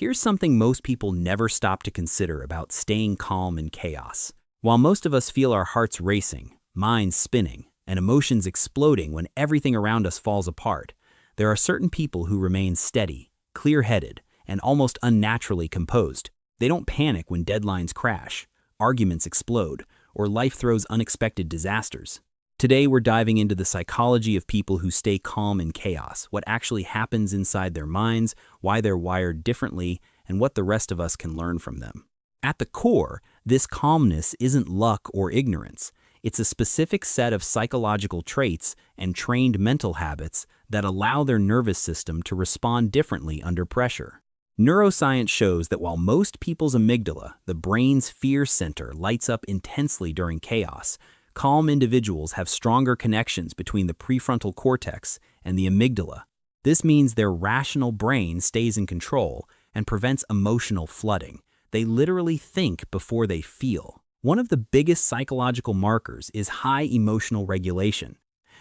Here's something most people never stop to consider about staying calm in chaos. While most of us feel our hearts racing, minds spinning, and emotions exploding when everything around us falls apart, there are certain people who remain steady, clear-headed, and almost unnaturally composed. They don't panic when deadlines crash, arguments explode, or life throws unexpected disasters. Today, we're diving into the psychology of people who stay calm in chaos, what actually happens inside their minds, why they're wired differently, and what the rest of us can learn from them. At the core, this calmness isn't luck or ignorance. It's a specific set of psychological traits and trained mental habits that allow their nervous system to respond differently under pressure. Neuroscience shows that while most people's amygdala, the brain's fear center, lights up intensely during chaos, calm individuals have stronger connections between the prefrontal cortex and the amygdala. This means their rational brain stays in control and prevents emotional flooding. They literally think before they feel. One of the biggest psychological markers is high emotional regulation.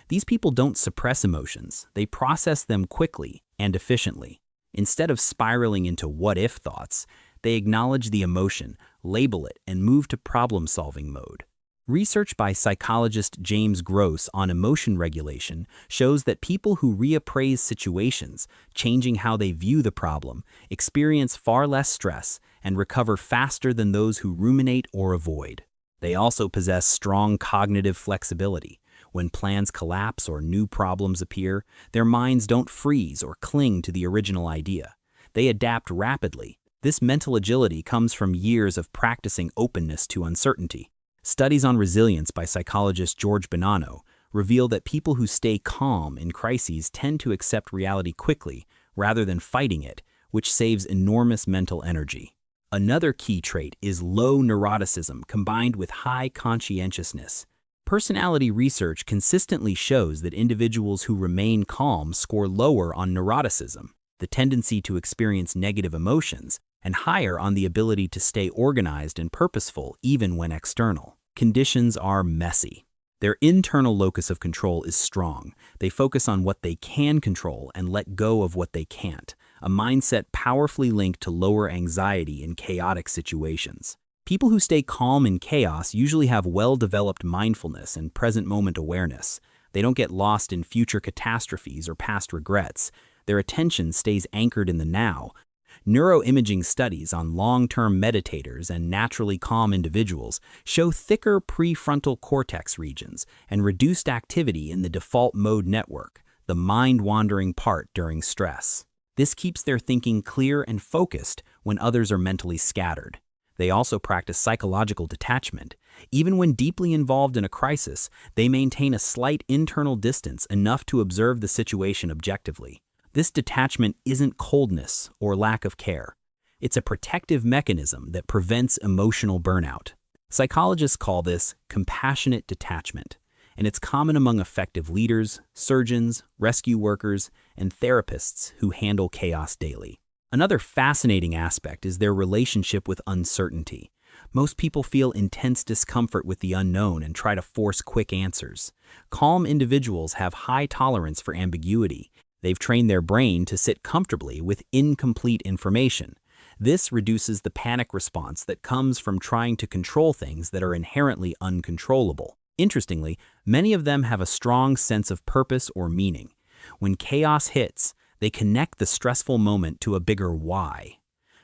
These people don't suppress emotions, they process them quickly and efficiently. Instead of spiraling into what-if thoughts, they acknowledge the emotion, label it, and move to problem-solving mode. Research by psychologist James Gross on emotion regulation shows that people who reappraise situations, changing how they view the problem, experience far less stress and recover faster than those who ruminate or avoid. They also possess strong cognitive flexibility. When plans collapse or new problems appear, their minds don't freeze or cling to the original idea. They adapt rapidly. This mental agility comes from years of practicing openness to uncertainty. Studies on resilience by psychologist George Bonanno reveal that people who stay calm in crises tend to accept reality quickly rather than fighting it, which saves enormous mental energy. Another key trait is low neuroticism combined with high conscientiousness. Personality research consistently shows that individuals who remain calm score lower on neuroticism, the tendency to experience negative emotions, and higher on the ability to stay organized and purposeful even when external conditions are messy. Their internal locus of control is strong. They focus on what they can control and let go of what they can't, a mindset powerfully linked to lower anxiety in chaotic situations. People who stay calm in chaos usually have well-developed mindfulness and present-moment awareness. They don't get lost in future catastrophes or past regrets. Their attention stays anchored in the now. Neuroimaging studies on long-term meditators and naturally calm individuals show thicker prefrontal cortex regions and reduced activity in the default mode network, the mind-wandering part during stress. This keeps their thinking clear and focused when others are mentally scattered. They also practice psychological detachment. Even when deeply involved in a crisis, they maintain a slight internal distance enough to observe the situation objectively. This detachment isn't coldness or lack of care. It's a protective mechanism that prevents emotional burnout. Psychologists call this compassionate detachment, and it's common among effective leaders, surgeons, rescue workers, and therapists who handle chaos daily. Another fascinating aspect is their relationship with uncertainty. Most people feel intense discomfort with the unknown and try to force quick answers. Calm individuals have high tolerance for ambiguity. They've trained their brain to sit comfortably with incomplete information. This reduces the panic response that comes from trying to control things that are inherently uncontrollable. Interestingly, many of them have a strong sense of purpose or meaning. When chaos hits, they connect the stressful moment to a bigger why.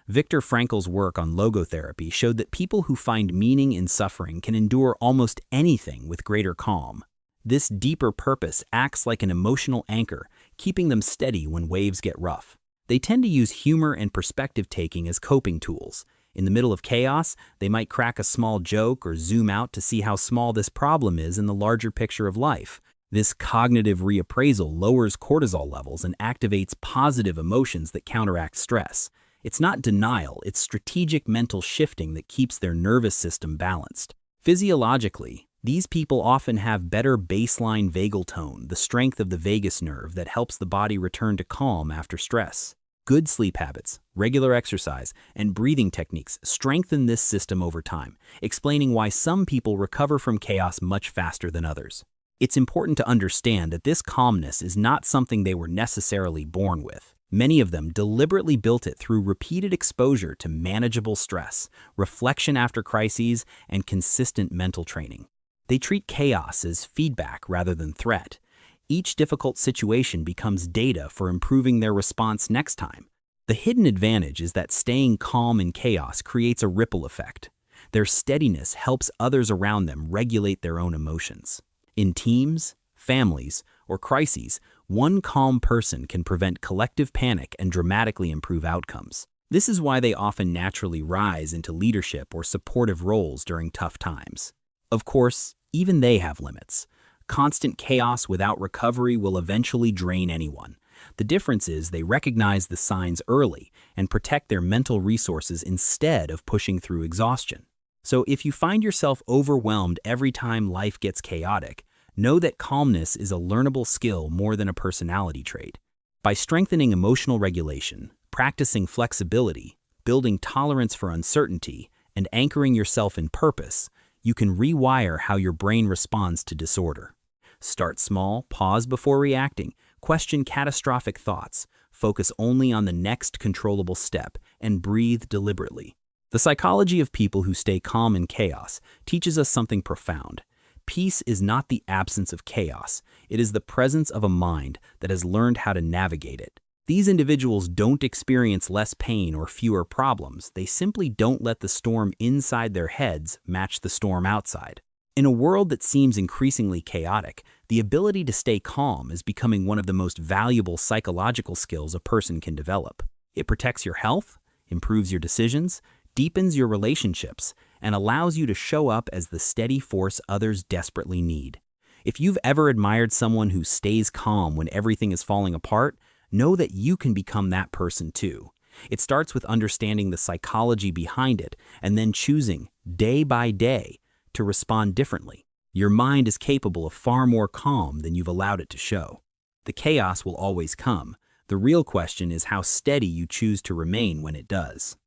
Viktor Frankl's work on logotherapy showed that people who find meaning in suffering can endure almost anything with greater calm. This deeper purpose acts like an emotional anchor, keeping them steady when waves get rough. They tend to use humor and perspective-taking as coping tools. In the middle of chaos, they might crack a small joke or zoom out to see how small this problem is in the larger picture of life. This cognitive reappraisal lowers cortisol levels and activates positive emotions that counteract stress. It's not denial, it's strategic mental shifting that keeps their nervous system balanced. Physiologically, these people often have better baseline vagal tone, the strength of the vagus nerve that helps the body return to calm after stress. Good sleep habits, regular exercise, and breathing techniques strengthen this system over time, explaining why some people recover from chaos much faster than others. It's important to understand that this calmness is not something they were necessarily born with. Many of them deliberately built it through repeated exposure to manageable stress, reflection after crises, and consistent mental training. They treat chaos as feedback rather than threat. Each difficult situation becomes data for improving their response next time. The hidden advantage is that staying calm in chaos creates a ripple effect. Their steadiness helps others around them regulate their own emotions. In teams, families, or crises, one calm person can prevent collective panic and dramatically improve outcomes. This is why they often naturally rise into leadership or supportive roles during tough times. Of course, even they have limits. Constant chaos without recovery will eventually drain anyone. The difference is they recognize the signs early and protect their mental resources instead of pushing through exhaustion. So if you find yourself overwhelmed every time life gets chaotic, know that calmness is a learnable skill more than a personality trait. By strengthening emotional regulation, practicing flexibility, building tolerance for uncertainty, and anchoring yourself in purpose, you can rewire how your brain responds to disorder. Start small, pause before reacting, question catastrophic thoughts, focus only on the next controllable step, and breathe deliberately. The psychology of people who stay calm in chaos teaches us something profound. Peace is not the absence of chaos, it is the presence of a mind that has learned how to navigate it. These individuals don't experience less pain or fewer problems, they simply don't let the storm inside their heads match the storm outside. In a world that seems increasingly chaotic, the ability to stay calm is becoming one of the most valuable psychological skills a person can develop. It protects your health, improves your decisions, deepens your relationships, and allows you to show up as the steady force others desperately need. If you've ever admired someone who stays calm when everything is falling apart, know that you can become that person too. It starts with understanding the psychology behind it and then choosing, day by day, to respond differently. Your mind is capable of far more calm than you've allowed it to show. The chaos will always come. The real question is how steady you choose to remain when it does.